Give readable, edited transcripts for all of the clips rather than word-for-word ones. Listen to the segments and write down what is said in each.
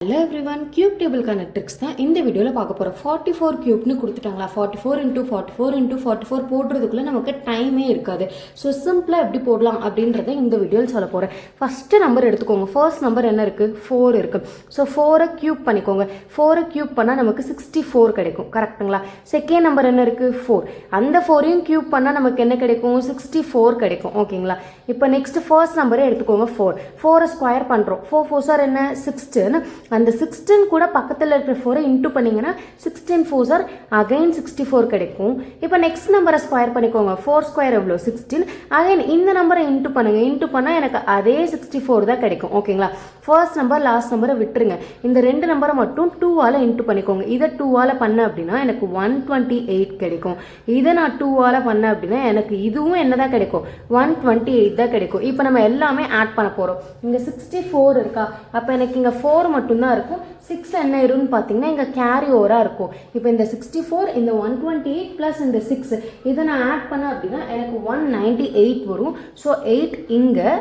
Hello everyone, cube table kind of tricks தான் இந்த வீடியோவில் பார்க்க போகிறோம். 44 cube கொடுத்துட்டாங்களா, 44 into 44 into 44 போடுறதுக்குள்ளே நமக்கு டைமே இருக்காது. ஸோ சிம்பிளாக எப்படி போடலாம் அப்படின்றத இந்த வீடியோவில் சொல்ல போகிறேன். ஃபஸ்ட்டு நம்பர் எடுத்துக்கோங்க. ஃபர்ஸ்ட் நம்பர் என்ன இருக்குது, 4 இருக்குது. ஸோ 4 கியூப் பண்ணிக்கோங்க. 4 கியூப் பண்ணால் நமக்கு 64 கிடைக்கும், கரெக்டுங்களா? செகண்ட் நம்பர் என்ன இருக்குது, 4. அந்த 4ஐயும் கியூப் பண்ணால் நமக்கு என்ன கிடைக்கும், 64 கிடைக்கும், ஓகேங்களா? இப்போ நெக்ஸ்ட் ஃபர்ஸ்ட் நம்பரே எடுத்துக்கோங்க, 4 ஸ்கொயர் பண்ணுறோம். 4 4 சார் என்ன, 16. அந்த 16 கூட பக்கத்தில் இருக்கிற 4 இன்ட்டு பண்ணிங்கன்னா 16 4 சார் அகைன் 64 கிடைக்கும். இப்போ நெக்ஸ்ட் நம்பரை ஸ்கொயர் பண்ணிக்கோங்க. 4 ஸ்கொயர் எவ்வளோ, 16. அகைன் இந்த நம்பரை இன்ட்டு பண்ணுங்கள். இன்ட்டு பண்ணால் எனக்கு அதே 64 தான் கிடைக்கும், ஓகேங்களா? ஃபர்ஸ்ட் நம்பர் லாஸ்ட் நம்பரை விட்டுருங்க. இந்த ரெண்டு நம்பரை மட்டும் 2ஆல் இன்ட்டு பண்ணிக்கோங்க. இதை 2ஆல் பண்ண அப்படின்னா எனக்கு 128 கிடைக்கும். இதை நான் 2ஆல் பண்ண அப்படின்னா எனக்கு இதுவும் என்ன தான் கிடைக்கும், 128 தான் கிடைக்கும். இப்போ நம்ம எல்லாமே ஆட் பண்ண போகிறோம். இங்கே 64 இருக்கா, அப்போ எனக்கு இங்கே 4 மட்டும் தான் இருக்கும். 6 என்ன இருக்குன்னு பார்த்தீங்கன்னா இங்கே கேரி ஓவராக இருக்கும். இப்போ இந்த 64 இந்த 128 ப்ளஸ் இந்த 6 இதை நான் ஆட் பண்ண அப்படின்னா எனக்கு 198 வரும். ஸோ 8 இங்கே,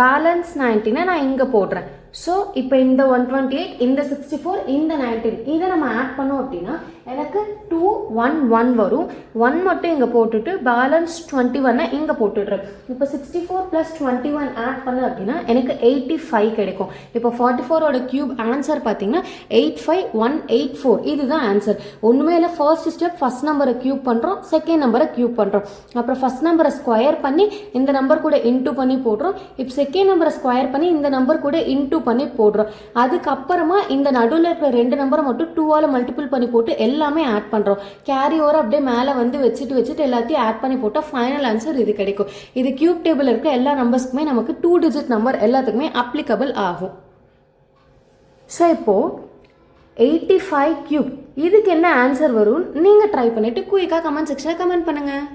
பேலன்ஸ் 19 நான் இங்கே போடுறேன். ஸோ இப்போ இந்த 128 இந்த 64 இந்த 19 இதை நம்ம ஆட் பண்ணோம் அப்படின்னா எனக்கு 211 வரும். 1 மட்டும் இங்கே போட்டுட்டு பேலன்ஸ் 21 இங்கே போட்டுடுறேன். இப்போ 64 ப்ளஸ் 21 ஆட் பண்ண அப்படின்னா எனக்கு 85 கிடைக்கும். இப்போ 44ஓட கியூப் ஆன்சர் பார்த்தீங்கன்னா 85184. இதுதான் ஆன்சர். ஒன்றுமே இல்லை, ஃபர்ஸ்ட் ஸ்டெப் ஃபர்ஸ்ட் நம்பரை கியூப் பண்ணுறோம், செகண்ட் நம்பரை கியூப் பண்ணுறோம். அப்புறம் ஃபர்ஸ்ட் நம்பரை ஸ்கொயர் பண்ணி இந்த நம்பர் கூட இன்டூ பண்ணி போடுறோம். இப்போ செகண்ட் நம்பரை ஸ்கொயர் பண்ணி இந்த நம்பர் கூட இன்டூ பண்ணி போடுறோம். அதுக்கப்புறமா இந்த நடுவில் இருக்கிற ரெண்டு நம்பரை மட்டும் 2ஆல் மல்டிபிள் பண்ணி போட்டு எல்லாமே ஆட் பண்ணுறோம். கேரி ஓவர் அப்படியே மேலே வந்து வச்சுட்டு எல்லாத்தையும் ஆட் பண்ணி போட்டால் ஃபைனல் ஆன்சர் இது கிடைக்கும். இது கியூப் டேபிள் இருக்க எல்லா நம்பர்ஸ்க்குமே நமக்கு 2 டிஜிட் நம்பர் எல்லாத்துக்குமே அப்ளிகபிள் ஆகும். ஸோ இப்போது 85 கியூப் இதுக்கு என்ன ஆன்சர் வரும் நீங்கள் ட்ரை பண்ணிவிட்டு குயிக்காக கமெண்ட் செக்ஷனில் கமெண்ட் பண்ணுங்கள்.